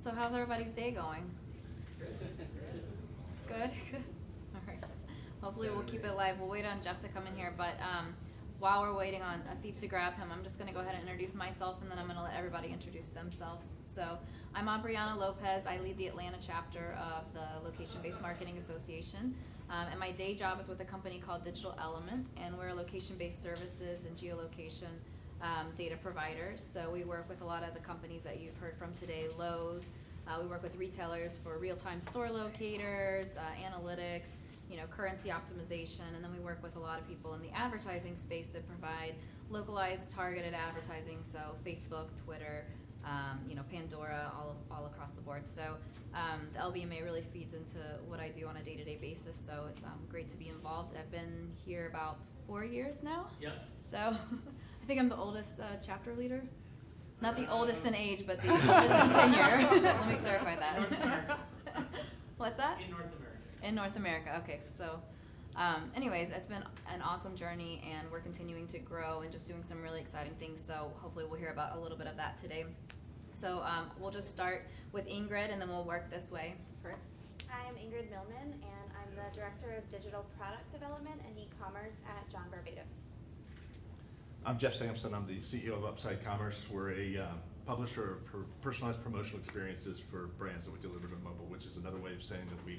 So how's everybody's day going? Good? Good. All right. Hopefully we'll keep it live. We'll wait on Jeff to come in here, but while we're waiting on Asif to grab him, I'm just going to go ahead and introduce myself, and then I'm going to let everybody introduce themselves. So I'm Brianna Lopez. I lead the Atlanta chapter of the Location-Based Marketing Association. And my day job is with a company called Digital Element, and we're a location-based services and geolocation data provider. So we work with a lot of the companies that you've heard from today, Lowe's. We work with retailers for real-time store locators, analytics, currency optimization, and then we work with a lot of people in the advertising space to provide localized targeted advertising, so Facebook, Twitter, Pandora, all across the board. So the LBMA really feeds into what I do on a day-to-day basis, so it's great to be involved. I've been here about 4 years now. Yep. So I think I'm the oldest chapter leader. Not the oldest in age, but the oldest in tenure. Let me clarify that. What's that? In North America. In North America, okay. So anyways, it's been an awesome journey, and we're continuing to grow and just doing some really exciting things. So hopefully we'll hear about a little bit of that today. So we'll just start with Ingrid, and then we'll work this way. I'm Ingrid Millman, and I'm the Director of Digital Product Development and E-Commerce at John Barbados. I'm Jeff Sampson. I'm the CEO of Upside Commerce. We're a publisher of personalized promotional experiences for brands that we deliver to mobile, which is another way of saying that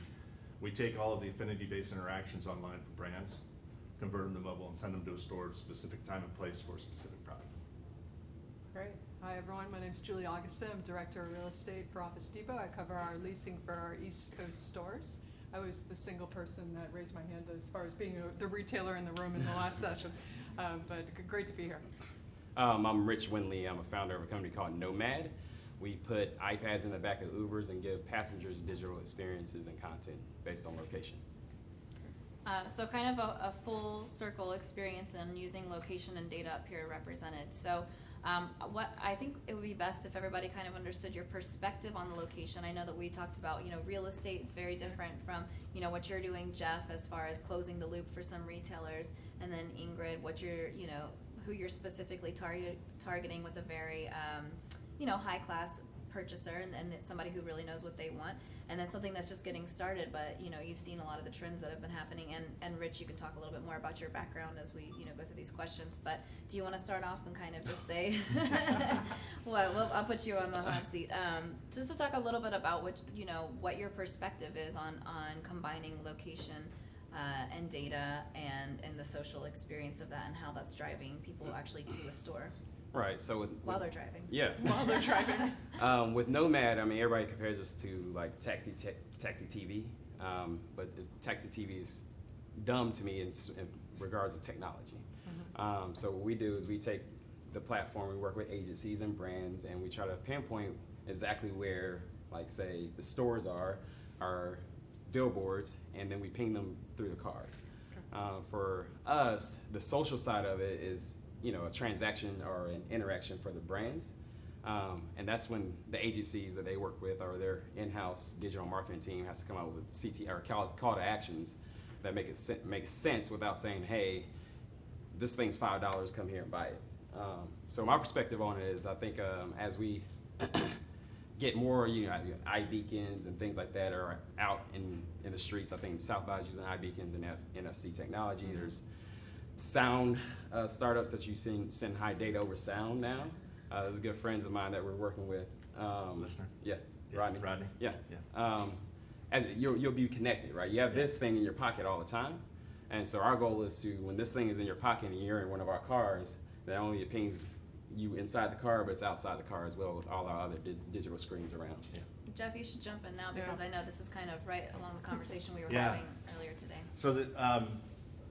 we take all of the affinity-based interactions online for brands, convert them to mobile, and send them to a store at a specific time and place for a specific product. Great. Hi, everyone. My name is Julie Augusta. I'm Director of Real Estate for Office Depot. I cover our leasing for our East Coast stores. I was the single person that raised my hand as far as being the retailer in the room in the last session, but great to be here. I'm Rich Winley. I'm a founder of a company called Nomad. We put iPads in the back of Ubers and give passengers digital experiences and content based on location. So kind of a full circle experience in using location and data up here represented. So what I think it would be best if everybody kind of understood your perspective on the location. I know that we talked about, real estate. It's very different from, what you're doing, Jeff, as far as closing the loop for some retailers. And then Ingrid, what you're, who you're specifically targeting with a very, high class purchaser, and it's somebody who really knows what they want. And then something that's just getting started, but you've seen a lot of the trends that have been happening. And Rich, you can talk a little bit more about your background as we go through these questions. But do you want to start off and kind of just say, well, I'll put you on the hot seat, just to talk a little bit about what your perspective is on combining location and data and the social experience of that, and how that's driving people actually to a store. Right. So while they're driving. Yeah. While they're driving. With Nomad, everybody compares us to like taxi TV, but taxi TV is dumb to me in regards of technology. Mm-hmm. So what we do is we take the platform, we work with agencies and brands, and we try to pinpoint exactly where, like, say, the stores are, our billboards, and then we ping them through the cars. Okay. For us, the social side of it is a transaction or an interaction for the brands. And that's when the agencies that they work with or their in-house digital marketing team has to come out with CT or call to actions that make sense without saying, hey, this thing's $5, come here and buy it. So my perspective on it is, I think as we get more, iBeacons and things like that are out in the streets. I think South by is using iBeacons and NFC technology. Mm-hmm. There's sound startups that you send high data over sound now. There's good friends of mine that we're working with. Listener? Yeah, Rodney. Yeah. As you'll be connected, right? You have this thing in your pocket all the time. And so our goal is to, when this thing is in your pocket and you're in one of our cars, not only it pings you inside the car, but it's outside the car as well with all our other digital screens around. Yeah. Jeff, you should jump in now because I know this is kind of right along the conversation we were Yeah. having earlier today. So that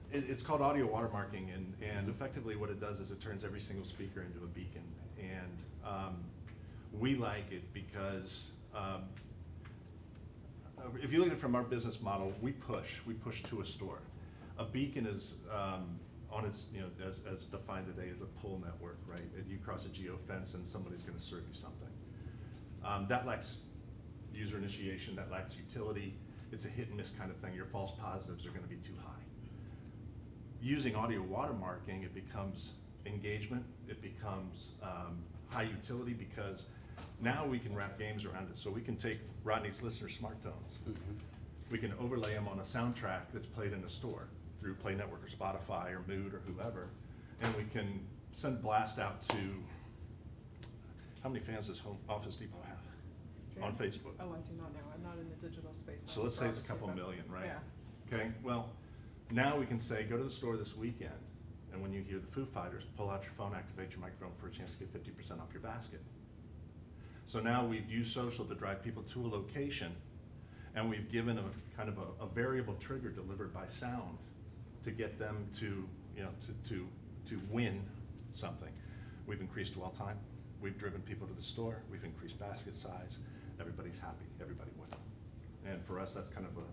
it's called audio watermarking, and effectively what it does is it turns every single speaker into a beacon. And we like it because if you look at it from our business model, we push to a store. A beacon is on its, as defined today, as a pull network, right? You cross a geo fence and somebody's going to serve you something. That lacks user initiation, that lacks utility. It's a hit and miss kind of thing. Your false positives are going to be too high. Using audio watermarking, it becomes engagement, it becomes high utility, because Now we can wrap games around it, so we can take Rodney's listener smartphones. We can overlay them on a soundtrack that's played in a store through Play Network or Spotify or Mood or whoever, and we can send blast out to, how many fans does Office Depot have on Facebook? Oh, I do not know. I'm not in the digital space. So let's say it's a couple million, right? Yeah. Okay, well, now we can say, go to the store this weekend, and when you hear the Foo Fighters, pull out your phone, activate your microphone for a chance to get 50% off your basket. So now we've used social to drive people to a location, and we've given a kind of a variable trigger delivered by sound to get them to, you know, to win something. We've increased dwell time, we've driven people to the store, we've increased basket size, everybody's happy, everybody wins. And for us, that's kind of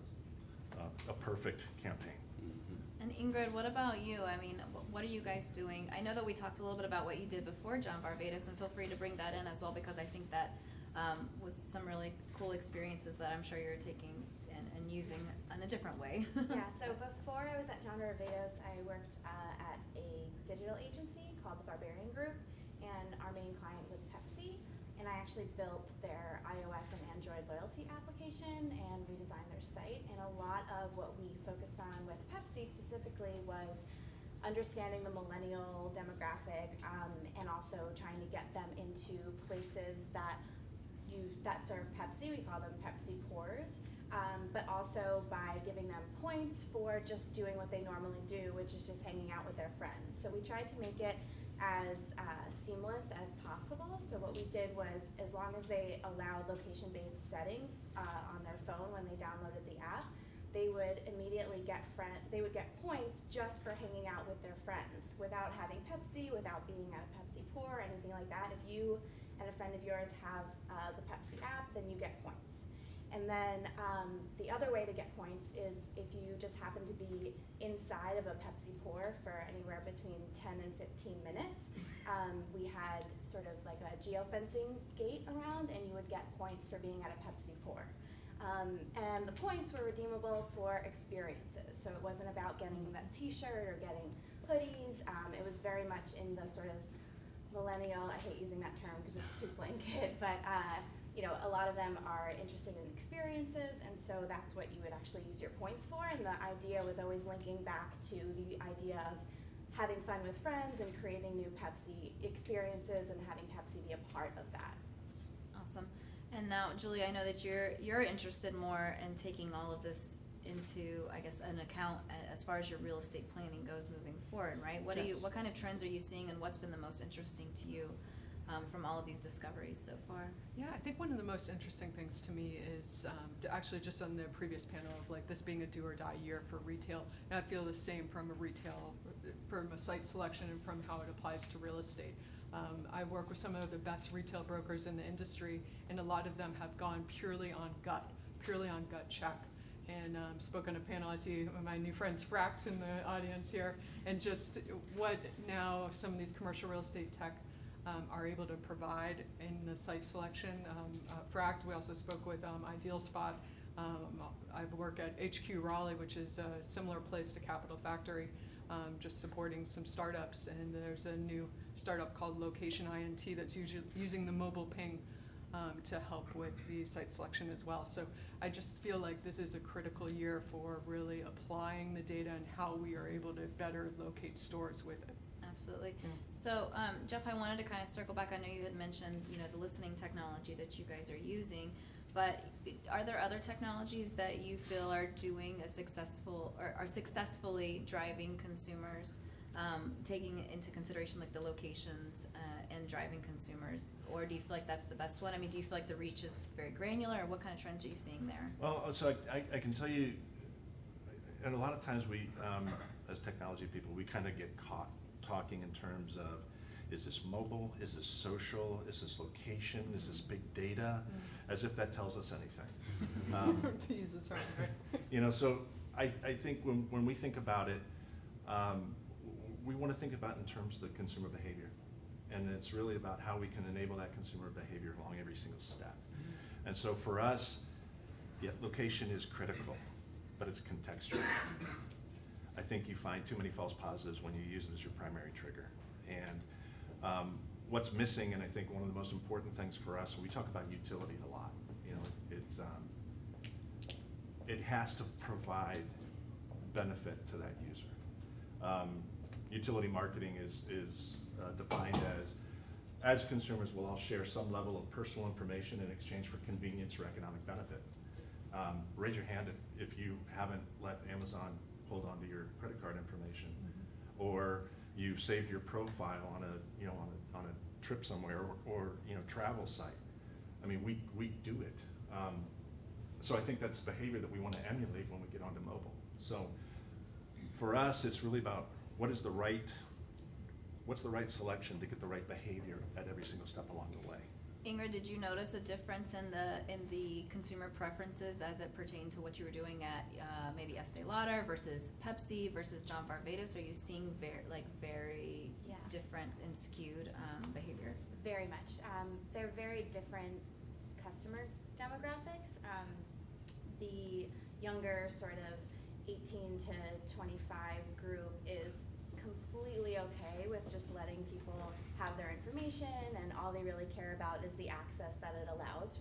a perfect campaign. And Ingrid, what about you? I mean, what are you guys doing? I know that we talked a little bit about what you did before John Barbados, and feel free to bring that in as well, because I think that was some really cool experiences that I'm sure you're taking and using in a different way. Yeah, so before I was at John Barbados, I worked at a digital agency called the Barbarian Group, and our main client was Pepsi. And I actually built their iOS and Android loyalty application and redesigned their site. And a lot of what we focused on with Pepsi specifically was understanding the millennial demographic, and also trying to get them into places that serve Pepsi. We call them Pepsi Cores. But also by giving them points for just doing what they normally do, which is just hanging out with their friends. So we tried to make it as seamless as possible. So what we did was, as long as they allowed location-based settings on their phone when they downloaded the app, they would immediately get points just for hanging out with their friends without having Pepsi, without being at a Pepsi Core or anything like that. If you and a friend of yours have the Pepsi app, then you get points. And then the other way to get points is if you just happen to be inside of a Pepsi Core for anywhere between 10 and 15 minutes. We had sort of like a geofencing gate around, and you would get points for being at a Pepsi Core. And the points were redeemable for experiences. So it wasn't about getting that t-shirt or getting hoodies. It was very much in the sort of millennial, I hate using that term because it's too blanket, but you know, a lot of them are interested in experiences, and so that's what you would actually use your points for. And the idea was always linking back to the idea of having fun with friends and creating new Pepsi experiences and having Pepsi be a part of that. Awesome. And now, Julie, I know that you're interested more in taking all of this into, I guess, an account as far as your real estate planning goes moving forward, right? What Yes. what kind of trends are you seeing, and what's been the most interesting to you from all of these discoveries so far? Yeah, I think one of the most interesting things to me is actually just on the previous panel of like this being a do or die year for retail. And I feel the same from a site selection and from how it applies to real estate. I work with some of the best retail brokers in the industry, and a lot of them have gone purely on gut check. And spoke on a panel, I see my new friends Fract in the audience here, and just what now some of these commercial real estate tech are able to provide in the site selection. Fract, we also spoke with Ideal Spot. I work at HQ Raleigh, which is a similar place to Capital Factory, just supporting some startups. And there's a new startup called Location INT that's using the mobile ping to help with the site selection as well. So I just feel like this is a critical year for really applying the data and how we are able to better locate stores with it. Absolutely. Yeah. So, Jeff, I wanted to kind of circle back. I know you had mentioned, the listening technology that you guys are using, but are there other technologies that you feel are doing a successful or are successfully driving consumers, taking into consideration like the locations and driving consumers, or do you feel like that's the best one? I mean, do you feel like the reach is very granular, or what kind of trends are you seeing there? Well, so I can tell you, and a lot of times we, as technology people, we kind of get caught talking in terms of, is this mobile, is this social, is this location, is this big data, as if that tells us anything. To use this term, right? So I think when we think about it, we want to think about it in terms of the consumer behavior. And it's really about how we can enable that consumer behavior along every single step. And so for us, yeah, location is critical, but it's contextual. I think you find too many false positives when you use it as your primary trigger. And what's missing, and I think one of the most important things for us, we talk about utility a lot. You know, it's it has to provide benefit to that user. Utility marketing is defined as consumers will all share some level of personal information in exchange for convenience or economic benefit. Raise your hand if you haven't let Amazon hold on to your credit card information, or you've saved your profile on a trip somewhere, or travel site. I mean, we do it. So I think that's behavior that we want to emulate when we get onto mobile. So for us, it's really about what's the right selection to get the right behavior at every single step along the way. Ingrid, did you notice a difference in the consumer preferences as it pertained to what you were doing at maybe Estee Lauder versus Pepsi versus John Varvatos? Are you seeing very Yeah. different and skewed behavior? Very much. They're very different customer demographics. The younger sort of 18 to 25 group is completely okay with just letting people have their information, and all they really care about is the access that it allows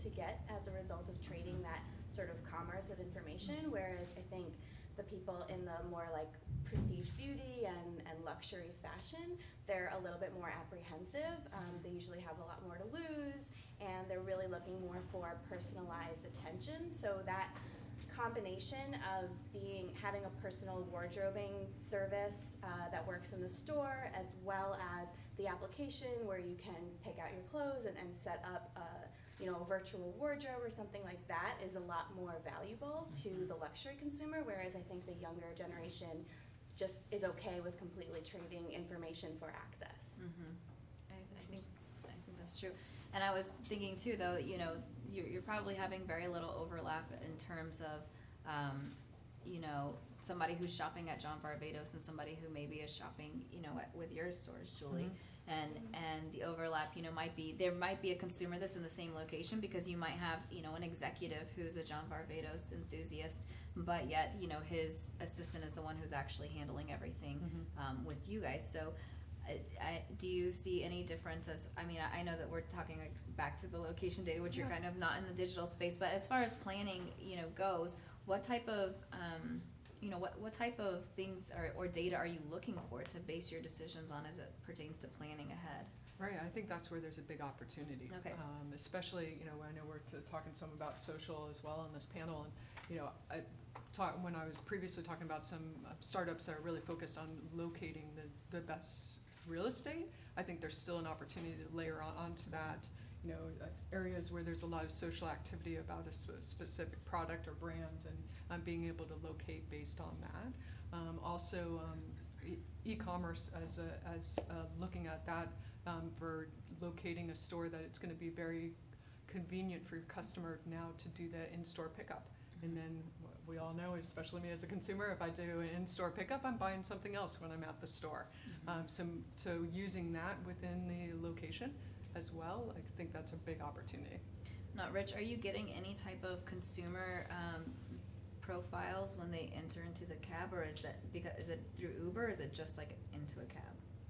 to get as a result of trading that sort of commerce of information, whereas I think the people in the more like prestige beauty and luxury fashion, they're a little bit more apprehensive. They usually have a lot more to lose, and they're really looking more for personalized attention. So that combination of having a personal wardrobing service that works in the store, as well as the application where you can pick out your clothes and set up a virtual wardrobe or something like that, is a lot more valuable to the luxury consumer, whereas I think the younger generation just is okay with completely trading information for access. I think that's true. And I was thinking too, though, you're probably having very little overlap in terms of, somebody who's shopping at John Varvatos and somebody who maybe is shopping, with your stores, Julie. And the overlap, there might be a consumer that's in the same location, because you might have, an executive who's a John Varvatos enthusiast, but yet, his assistant is the one who's actually handling everything with you guys. So do you see any differences? I know that we're talking back to the location data, which you're kind of not in the digital space, but as far as planning, goes, what type of, what type of things or data are you looking for to base your decisions on as it pertains to planning ahead? Right, I think that's where there's a big opportunity. Okay. Especially, I know we're talking some about social as well on this panel, and, when I was previously talking about some startups that are really focused on locating the best real estate, I think there's still an opportunity to layer onto that, areas where there's a lot of social activity about a specific product or brand, and being able to locate based on that. Also, e-commerce as looking at that for locating a store that it's going to be very convenient for your customer now to do the in-store pickup. And then we all know, especially me as a consumer, if I do an in-store pickup, I'm buying something else when I'm at the store. So using that within the location as well, I think that's a big opportunity. Now, Rich, are you getting any type of consumer profiles when they enter into the cab, or is it through Uber, or is it just like into a cab?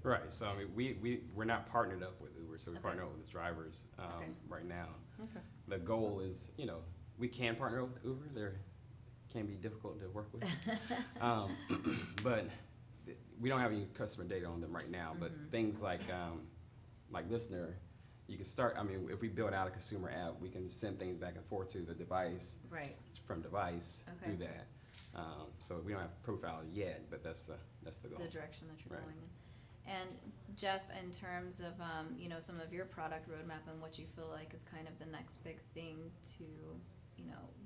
Right. So we're not partnered up with Uber, so we Okay. partner up with the drivers Okay. right now. Okay. The goal is, we can partner up with Uber. They can be difficult to work with, but we don't have any customer data on them right now. But things like Listener, you can start. If we build out a consumer app, we can send things back and forth to the device. Right. From device Okay. through that. So we don't have profile yet, but that's the goal. The direction that you're Right. going in. And Jeff, in terms of some of your product roadmap and what you feel like is kind of the next big thing to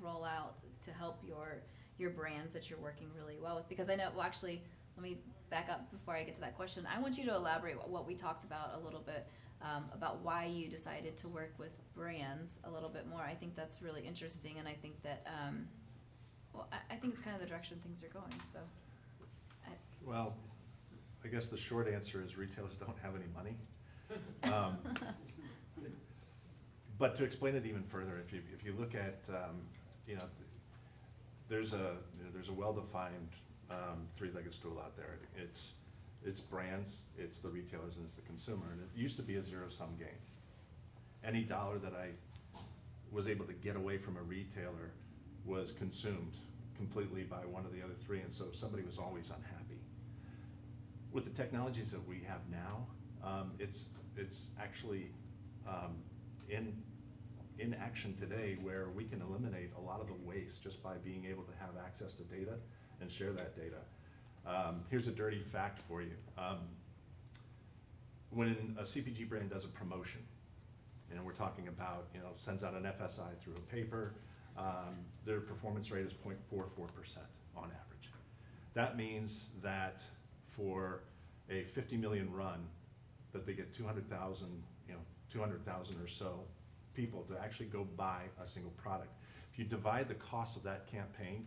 roll out to help your brands that you're working really well with, because I know, well, actually, let me back up before I get to that question. I want you to elaborate what we talked about a little bit about why you decided to work with brands a little bit more. I think that's really interesting, and I think that I think it's kind of the direction things are going. So, Well, I guess the short answer is retailers don't have any money. But to explain it even further, if you look at, there's a well-defined three-legged stool out there. It's It's brands, it's the retailers, and it's the consumer. And it used to be a zero-sum game. Any dollar that I was able to get away from a retailer was consumed completely by one of the other three, and so somebody was always unhappy. With the technologies that we have now, it's actually in action today, where we can eliminate a lot of the waste just by being able to have access to data and share that data. Here's a dirty fact for you. When a CPG brand does a promotion, and we're talking about, sends out an FSI through a paper, their performance rate is 0.44% on average. That means that for a 50 million run, that they get 200,000 or so people to actually go buy a single product. If you divide the cost of that campaign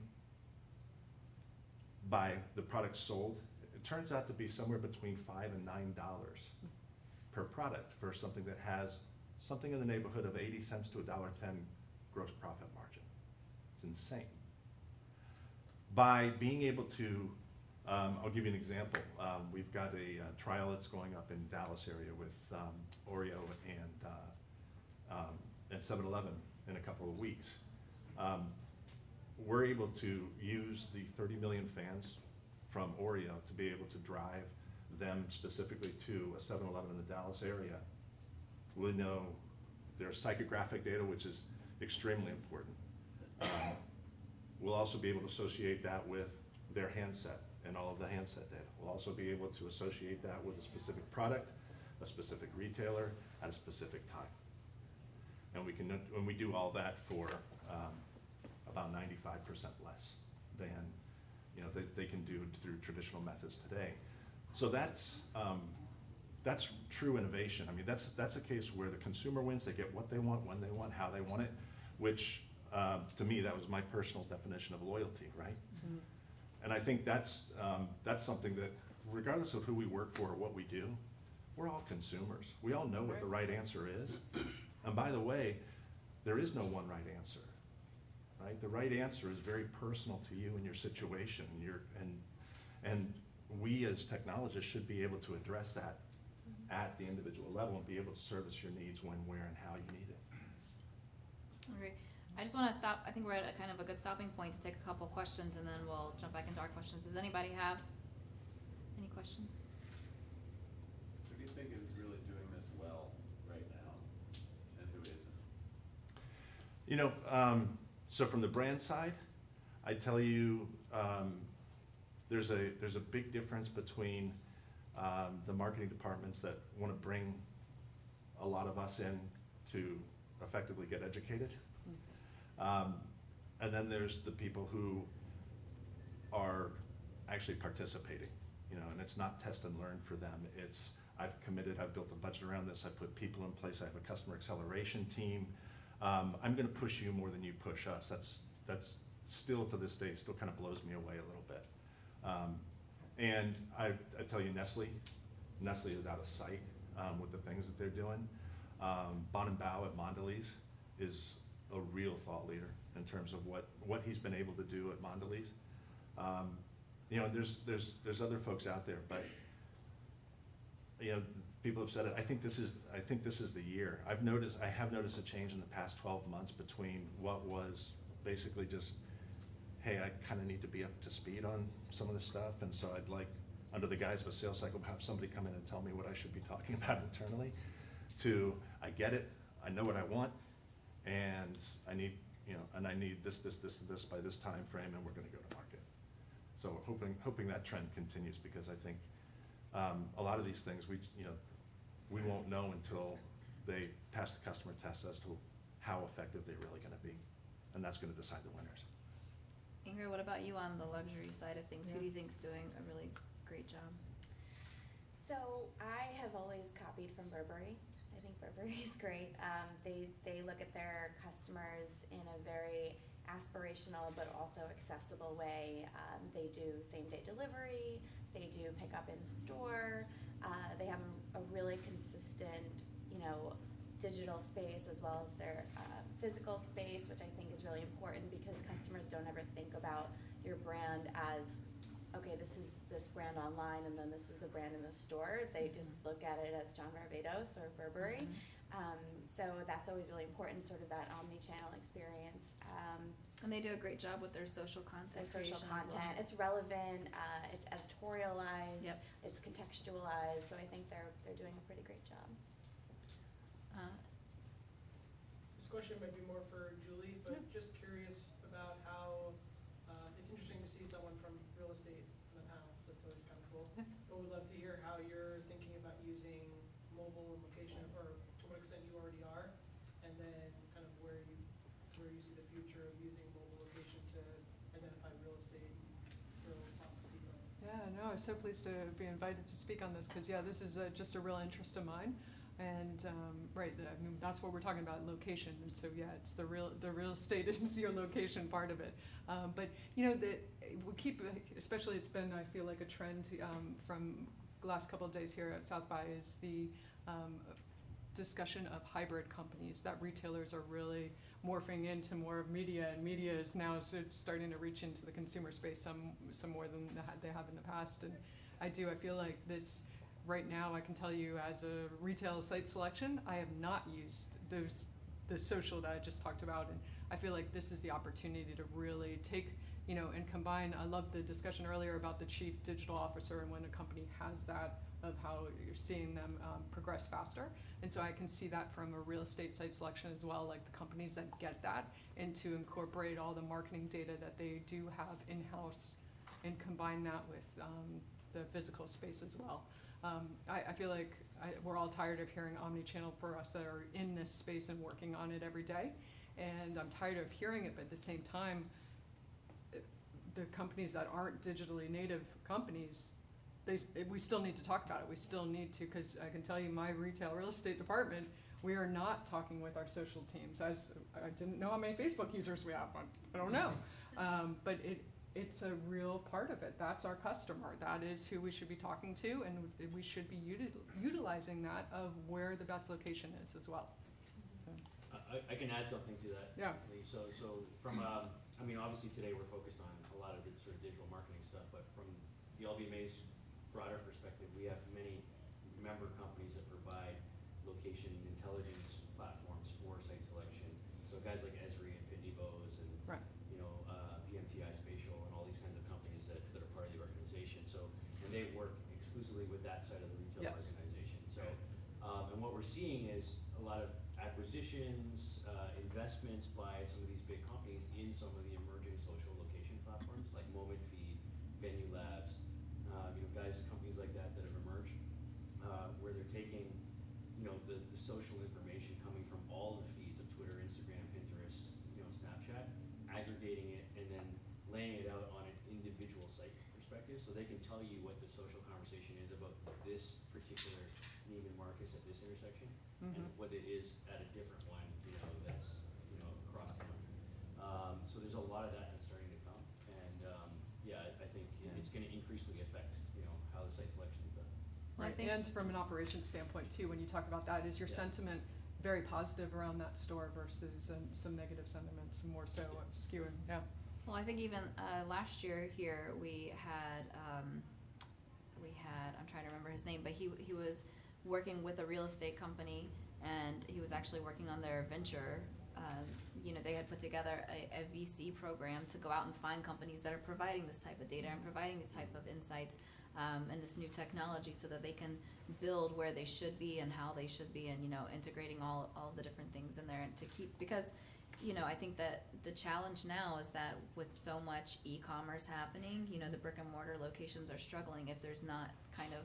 by the product sold, it turns out to be somewhere between $5 and $9 per product for something that has something in the neighborhood of 80 cents to $1.10 gross profit margin. It's insane. By being able to, I'll give you an example. We've got a trial that's going up in Dallas area with Oreo and 7-Eleven in a couple of weeks. We're able to use the 30 million fans from Oreo to be able to drive them specifically to a 7-Eleven in the Dallas area. We know their psychographic data, which is extremely important. We'll also be able to associate that with their handset and all of the handset data. We'll also be able to associate that with a specific product, a specific retailer, at a specific time. And when we do all that for about 95% less than they can do through traditional methods today. So that's true innovation. I mean, that's a case where the consumer wins. They get what they want, when they want, how they want it, which to me, that was my personal definition of loyalty, right? Mm-hmm. And I think that's something that, regardless of who we work for or what we do, we're all consumers. We all know what the right answer is. And by the way, there is no one right answer, right? The right answer is very personal to you and your situation. And we as technologists should be able to address that at the individual level and be able to service your needs when, where, and how you need it. All right. I just want to stop. I think we're at a kind of a good stopping point to take a couple questions, and then we'll jump back into our questions. Does anybody have any questions? Who do you think is really doing this well right now, and who isn't? So from the brand side, I tell you, there's a big difference between the marketing departments that want to bring a lot of us in to effectively get educated. And then there's the people who are actually participating, and it's not test and learn for them. It's, I've committed, I've built a budget around this, I put people in place, I have a customer acceleration team. I'm gonna push you more than you push us. That's still to this day, still kind of blows me away a little bit. And I tell you, Nestle is out of sight with the things that they're doing. Bon and Bao at Mondelez is a real thought leader in terms of what he's been able to do at Mondelez. There's other folks out there, but people have said it. I think this is the year. I have noticed a change in the past 12 months between what was basically just, hey, I kind of need to be up to speed on some of this stuff, and so I'd like, under the guise of a sales cycle, have somebody come in and tell me what I should be talking about internally, to, I get it, I know what I want, and I need, I need this by this time frame, and we're gonna go to market. So hoping that trend continues, because I think a lot of these things we won't know until they pass the customer test as to how effective they're really gonna be, and that's gonna decide the winners. Ingrid, what about you on the luxury side of things? Yeah. Who do you think's doing a really great job? So I have always copied from Burberry. I think Burberry is great. They look at their customers in a very aspirational but also accessible way. They do same-day delivery. They do pick up in store. They have a really consistent, digital space as well as their physical space, which I think is really important because customers don't ever think about your brand as okay, this is this brand online and then this is the brand in the store. They just look at it as John Barbados or Burberry. So that's always really important, sort of that omni-channel experience. And they do a great job with their social content Their social creation as well. content, it's relevant, it's editorialized, Yep. it's contextualized, so I think they're doing a pretty great job. This question might be more for Julie, but just curious about how, it's interesting to see someone from real estate in the panel, so that's always kind of cool. Yeah. But we'd love to hear how you're thinking about using mobile and location, or to what extent you already are, and then kind of where you see the future of using mobile location to identify real estate for Office Depot. Yeah, no, I'm so pleased to be invited to speak on this, because, yeah, this is just a real interest of mine. And, right, I mean, that's what we're talking about, location. And so, yeah, it's the real estate is your location part of it. But, you know, we keep, especially it's been, I feel like, a trend from the last couple of days here at South by is the discussion of hybrid companies, that retailers are really morphing into more of media, and media is now starting to reach into the consumer space some more than they have in the past. And I feel like this, right now, I can tell you as a retail site selection, I have not used the social that I just talked about, and I feel like this is the opportunity to really take, you know, and combine. I love the discussion earlier about the chief digital officer and when a company has that, of how you're seeing them progress faster. And so I can see that from a real estate site selection as well, like the companies that get that, and to incorporate all the marketing data that they do have in-house and combine that with the physical space as well. I feel like we're all tired of hearing omni-channel for us that are in this space and working on it every day. And I'm tired of hearing it, but at the same time, the companies that aren't digitally native companies, we still need to talk about it. We still need to, because I can tell you my retail real estate department, we are not talking with our social teams. I didn't know how many Facebook users we have. I don't know. But it's a real part of it. That's our customer. That is who we should be talking to, and we should be utilizing that of where the best location is as well. So. I can add something to that. Yeah. Lee. So from, I mean, obviously today we're focused on a lot of the sort of digital marketing stuff, but from the LVMA's broader perspective, we have many member companies that provide location intelligence platforms for site selection. So guys like Esri and Pindybos and Right. you know, DMTI Spatial and all these kinds of companies that are part of the organization. So, and they work exclusively with that side of the retail Yes. organization. So, and what we're seeing is a lot of acquisitions, investments by some of these big companies in some of the emerging social location platforms like Moment Feed, Venue Labs, you know, companies like that have emerged, where they're taking, you know, the social information coming from all the feeds of Twitter, Instagram, Pinterest, you know, Snapchat, aggregating it and then laying it out on an individual site perspective, so they can tell you what the social conversation is about this particular Neiman Marcus at this intersection, and what it is at a different one, you know, that's, you know, across town. So there's a lot of that that's starting to come, and yeah, I think it's going to increasingly affect, you know, how the site selection is done. Well, I Right. think- And from an operations standpoint too, when you talk about that, is your Yeah. sentiment very positive around that store versus some negative sentiment, some more so skewing? Yeah. Well, I think even last year here we had I'm trying to remember his name, but he was working with a real estate company, and he was actually working on their venture. You know, they had put together a VC program to go out and find companies that are providing this type of data and providing this type of insights and this new technology, so that they can build where they should be and how they should be, and, you know, integrating all the different things in there, and to keep, because, you know, I think that the challenge now is that with so much e-commerce happening, you know, the brick and mortar locations are struggling if there's not kind of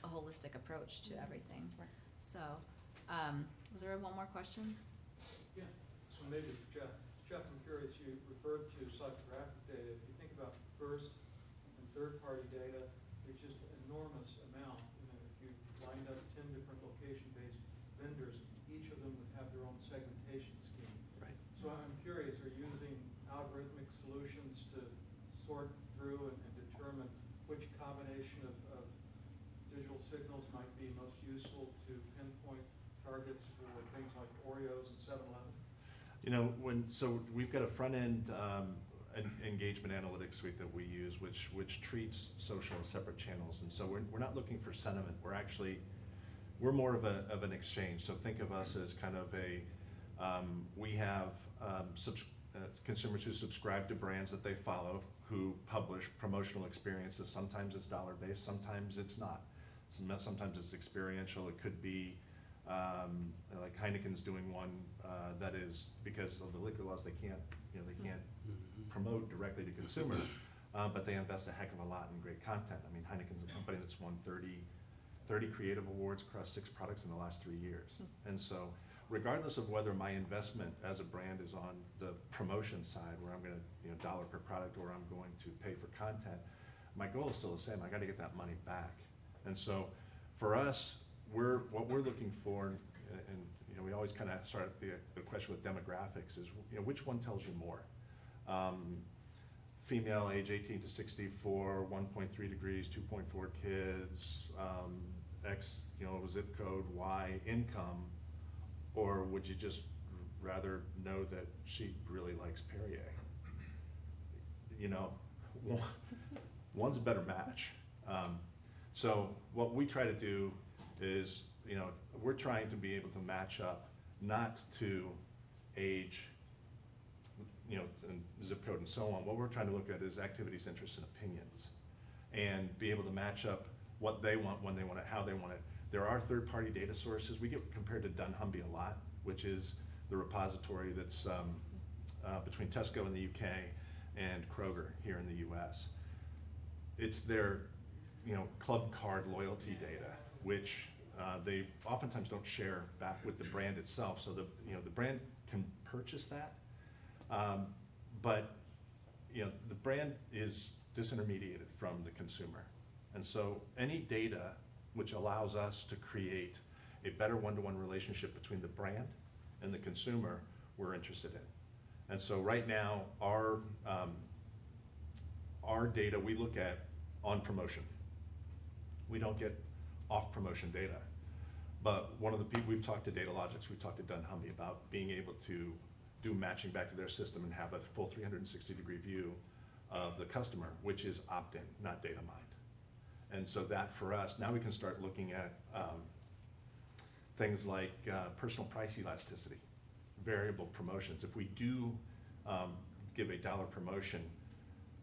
a holistic approach to everything. Right. So, was there one more question? Yeah, so maybe for Jeff. Jeff, I'm curious, you referred to psychographic data. If you think about first and third-party data, there's just an enormous amount. You know, if you lined up 10 different location-based vendors, each of them would have their own segmentation scheme. Right. So I'm curious, are you using algorithmic solutions to sort through and determine which combination of digital signals might be most useful to pinpoint targets for things like Oreos and 7-Eleven? You know, so we've got a front end, engagement analytics suite that we use, which treats social as separate channels. And so we're not looking for sentiment. We're more of an exchange. So think of us as kind of we have consumers who subscribe to brands that they follow, who publish promotional experiences. Sometimes it's dollar-based, sometimes it's not. Sometimes it's experiential. It could be like Heineken's doing one that is, because of the liquor laws, they can't promote directly to consumer, but they invest a heck of a lot in great content. I mean, Heineken's a company that's won 30 creative awards across 6 products in the last 3 years. And so regardless of whether my investment as a brand is on the promotion side, where I'm gonna, dollar per product, or I'm going to pay for content, my goal is still the same. I gotta get that money back. And so for us, what we're looking for, and we always kind of start the question with demographics, is which one tells you more? Female, age 18 to 64, 1.3 degrees, 2.4 kids, X, zip code, Y, income, or would you just rather know that she really likes Perrier? One's a better match. So what we try to do is, we're trying to be able to match up, not to age, and zip code and so on. What we're trying to look at is activities, interests, and opinions, and be able to match up what they want, when they want it, how they want it. There are third-party data sources. We get compared to dunnhumby a lot, which is the repository that's between Tesco in the UK and Kroger here in the US. It's their, club card loyalty data, which they oftentimes don't share back with the brand itself. So the brand can purchase that, but the brand is disintermediated from the consumer. And so any data which allows us to create a better one-to-one relationship between the brand and the consumer, we're interested in. And so right now, our data we look at on promotion. We don't get off-promotion data. But one of the people, we've talked to DataLogix, we've talked to dunnhumby about being able to do matching back to their system and have a full 360-degree view of the customer, which is opt-in, not data mined. And so that for us, now we can start looking at things like personal price elasticity, variable promotions. If we do give a $1 promotion,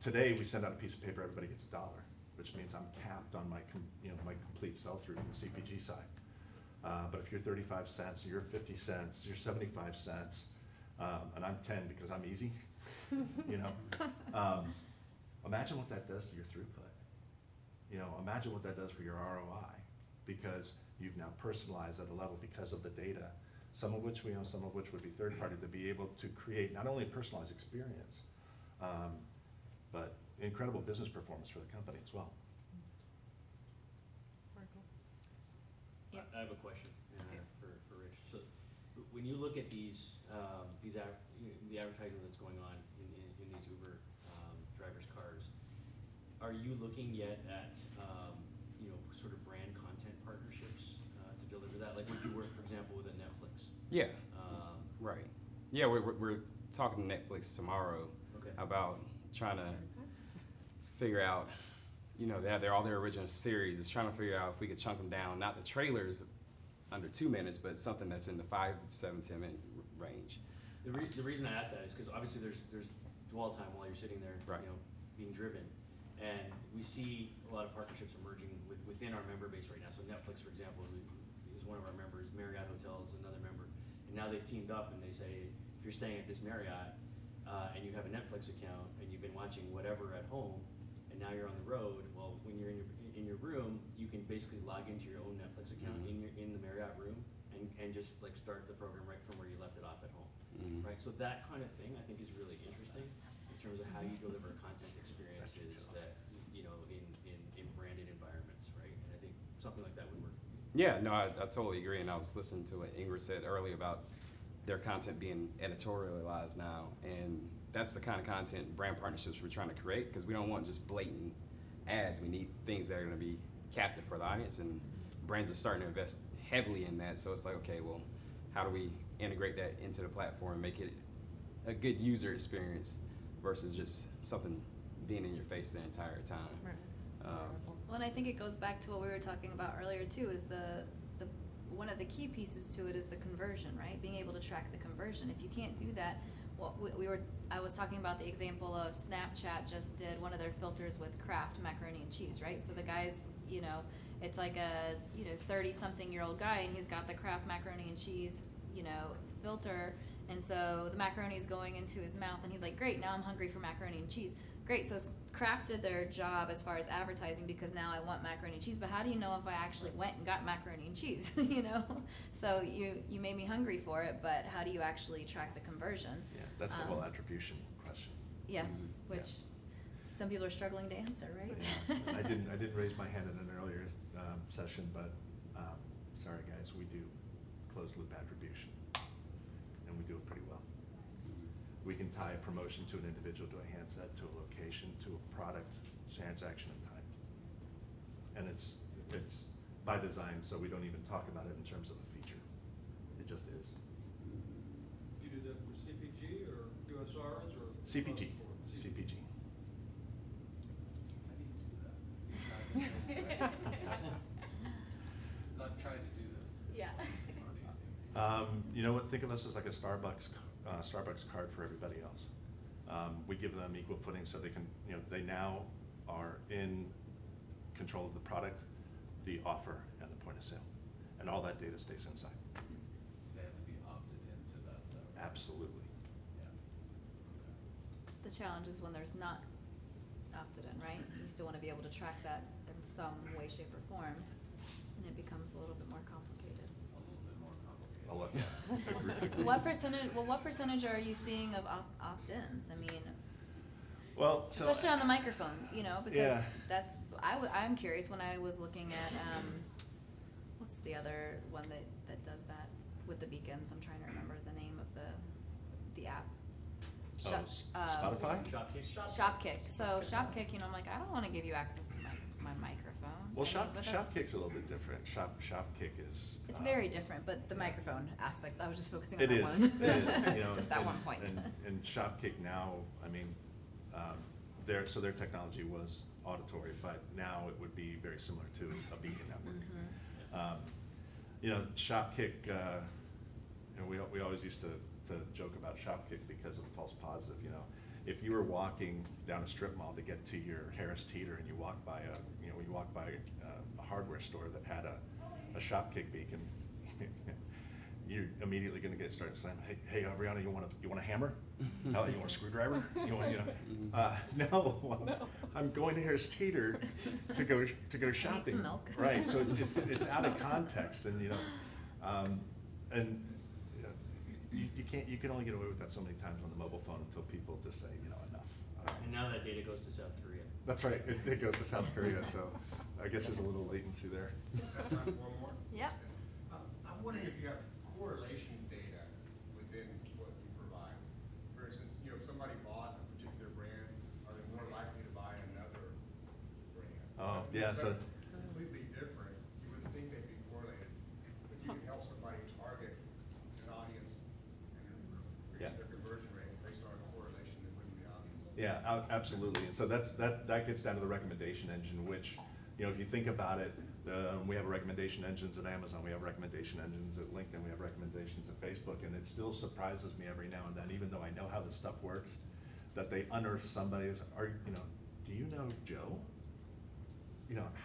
today we send out a piece of paper, everybody gets $1, which means I'm capped on my my complete sell-through from the CPG side. But if you're 35 cents, you're 50 cents, you're 75 cents, and I'm 10 because I'm easy, imagine what that does to your throughput. Imagine what that does for your ROI, because you've now personalized at a level because of the data, some of which we own, some of which would be third party, to be able to create not only a personalized experience, but incredible business performance for the company as well. Very cool. Yep. I have a question for Rich. So when you look at the advertising that's going on in these Uber drivers' cars, are you looking yet at sort of brand content partnerships to deliver that? Like, would you work, for example, with a Netflix? Yeah. Right. Yeah, we're talking to Netflix tomorrow about trying to figure out, they're all their original series. It's trying to figure out if we could chunk them down, not the trailers under 2 minutes, but something that's in the 5, 7, 10 minute range. The reason I ask that is because obviously there's dwell time while you're sitting there, Right. Being driven. And we see a lot of partnerships emerging within our member base right now. So Netflix, for example, is one of our members. Marriott Hotels is another member. And now they've teamed up and they say, if you're staying at this Marriott and you have a Netflix account and you've been watching whatever at home, and now you're on the road, well, when you're in your room, you can basically log into your own Netflix account in the Marriott room and just like start the program right from where you left it off at home, right? So that kind of thing I think is really interesting in terms of how you deliver content experiences that in branded environments, right? And I think something like that would work. Yeah, no, I totally agree. And I was listening to what Ingrid said earlier about their content being editorialized now, and that's the kind of content brand partnerships we're trying to create, because we don't want just blatant ads. We need things that are going to be captive for the audience, and brands are starting to invest heavily in that. So it's like, okay, well, how do we integrate that into the platform and make it a good user experience versus just something being in your face the entire time. Right. Well, and I think it goes back to what we were talking about earlier too, is the one of the key pieces to it is the conversion, right? Being able to track the conversion. If you can't do that, I was talking about the example of Snapchat just did one of their filters with Kraft macaroni and cheese, right? So the guy's, it's like a 30-something-year-old guy, and he's got the Kraft macaroni and cheese, filter, and so the macaroni is going into his mouth, and he's like, great, now I'm hungry for macaroni and cheese. Great, so Kraft did their job as far as advertising, because now I want macaroni and cheese, but how do you know if I actually went and got macaroni and cheese, So you made me hungry for it, but how do you actually track the conversion? Yeah, that's the whole attribution question. Yeah, Mhm. which some people are struggling to answer, right? I didn't raise my hand in an earlier session, but sorry guys, we do closed loop attribution, and we do it pretty well. We can tie a promotion to an individual, to a handset, to a location, to a product, transaction, and time. And it's by design, so we don't even talk about it in terms of a feature. It just is. You do that for CPG or QSRs or? CPG. CPG. How do you do that? Because I'm trying to do this. Yeah. It's not easy. You know what? Think of us as like a Starbucks card for everybody else. We give them equal footing so they can, they now are in control of the product, the offer, and the point of sale. And all that data stays inside. They have to be opted into that, though. Absolutely. Yeah. The challenge is when there's not opted in, right? You still want to be able to track that in some way, shape, or form, and it becomes a little bit more complicated. A little bit more complicated. I'll let- Agreed. What percentage are you seeing of opt-ins? I mean, Well, so. especially on the microphone, because Yeah. that's, I'm curious when I was looking at, what's the other one that does that with the beacons? I'm trying to remember the name of the app. Spotify? Shopkick. So Shopkick, I'm like, I don't want to give you access to my microphone. Well, I mean, but that's- Shopkick's a little bit different. Shopkick is. It's very different, but the microphone aspect, I was just focusing on It that is, one. it is, Just that and- one point. And Shopkick now, I mean, their technology was auditory, but now it would be very similar to a beacon network. Mhm. Shopkick, we always used to joke about Shopkick because of a false positive, If you were walking down a strip mall to get to your Harris Teeter and you walk by a hardware store that had a Shopkick beacon, you're immediately gonna get started saying, hey, Brianna, you want a hammer? You want a screwdriver? No, I'm going to Harris Teeter to go shopping. some milk. Right, so it's out of context, and you can only get away with that so many times on the mobile phone until people just say, enough. And now that data goes to South Korea. That's right, it goes to South Korea, so I guess there's a little latency there. Got time for one more? Yep. I'm wondering if you have correlation data within what you provide. For instance, if somebody bought a particular brand, are they more likely to buy another brand? Oh, yeah, so. Completely different, you wouldn't think they'd be correlated, but you can help somebody target an audience and Yeah. increase their conversion rate based on a correlation within the audience. Yeah, absolutely. And so that gets down to the recommendation engine, which, if you think about it, we have recommendation engines at Amazon, we have recommendation engines at LinkedIn, we have recommendations at Facebook, and it still surprises me every now and then, even though I know how this stuff works, that they unearth somebody's, do you know Joe?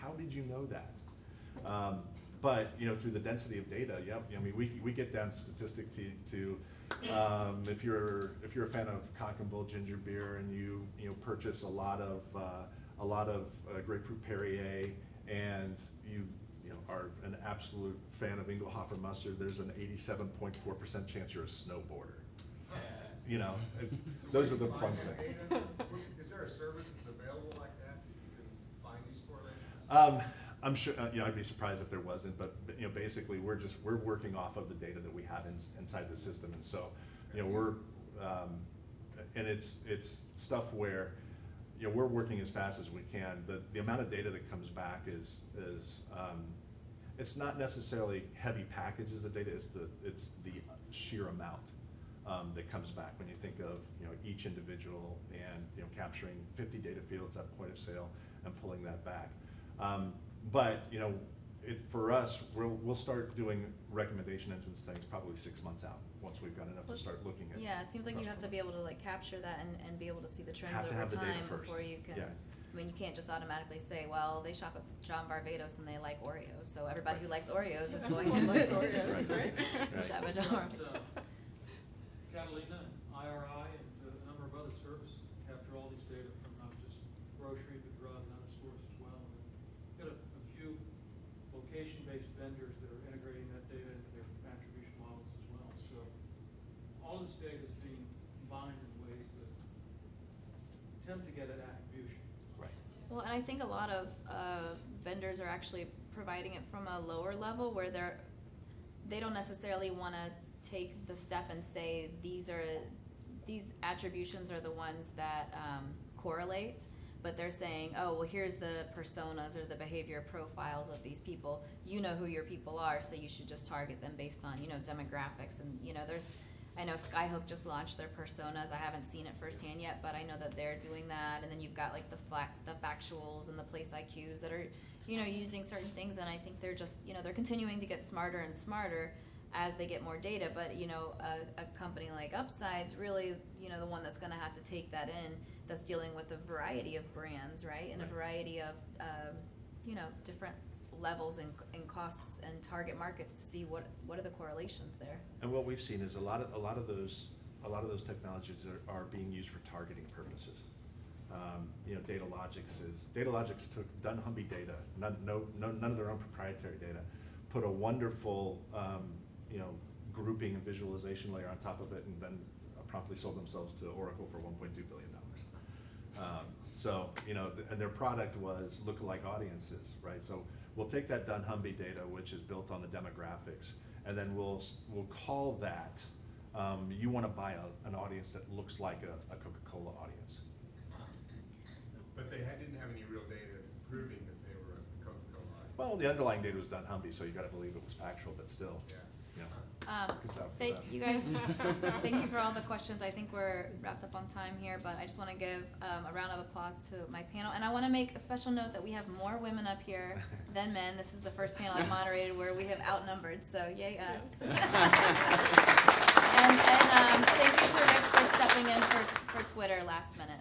How did you know that? But, through the density of data, we get down statistic to if you're a fan of Cock and Bull ginger beer and you purchase a lot of grapefruit Perrier, and you are an absolute fan of Engelhofer mustard, there's an 87.4% chance you're a snowboarder. Those are the fun things. Is there a service that's available like that you can find these correlations? I'm sure, I'd be surprised if there wasn't, but basically we're working off of the data that we have inside the system, and so, and it's stuff where, we're working as fast as we can. The amount of data that comes back is it's not necessarily heavy packages of data, it's the sheer amount that comes back when you think of, each individual and, capturing 50 data fields at point of sale and pulling that back. But, for us, we'll start doing recommendation engines things probably 6 months out, once we've got enough to Well, start looking at. Yeah, it seems like you have to be able to like capture that and be able to see the trends Have to over have the data time first. before you can. Yeah. I mean, you can't just automatically say, well, they shop at John Barbados and they like Oreos, so everybody who likes Oreos is going to Everyone likes Oreos, right? Right. shop at John Barbados. Catalina and IRI and a number of other services capture all these data from not just grocery, but drug and other stores as well. And we've got a few location-based vendors that are integrating that data into their attribution models as well. So all this data is being combined in ways that attempt to get at attribution. Right. Well, and I think a lot of vendors are actually providing it from a lower level where they don't necessarily want to take the step and say these attributions are the ones that correlate, but they're saying, oh, well, here's the personas or the behavior profiles of these people. You know who your people are, so you should just target them based on, demographics. And, I know Skyhook just launched their personas. I haven't seen it firsthand yet, but I know that they're doing that. And then you've got like the factuals and the place IQs that are, using certain things. And I think they're just, they're continuing to get smarter and smarter as they get more data. But, a company like Upside's really, the one that's going to have to take that in, that's dealing with a variety of brands, right? And a variety of, different levels and costs and target markets to see what are the correlations there. And what we've seen is a lot of those technologies are being used for targeting purposes. DataLogix took dunnhumby data, none of their own proprietary data, put a wonderful grouping and visualization layer on top of it, and then promptly sold themselves to Oracle for $1.2 billion. And their product was lookalike audiences, right? So we'll take that dunnhumby data, which is built on the demographics, and then we'll call that, you want to buy an audience that looks like a Coca-Cola audience. But they didn't have any real data proving that they were a Coca-Cola audience. Well, the underlying data was dunnhumby, so you got to believe it was factual, but still, Yeah. Good job for Thank that. you guys. Thank you for all the questions. I think we're wrapped up on time here, but I just want to give a round of applause to my panel, and I want to make a special note that we have more women up here than men. This is the first panel I've moderated where we have outnumbered, so yay us. And thank you to Rick for stepping in for Twitter last minute.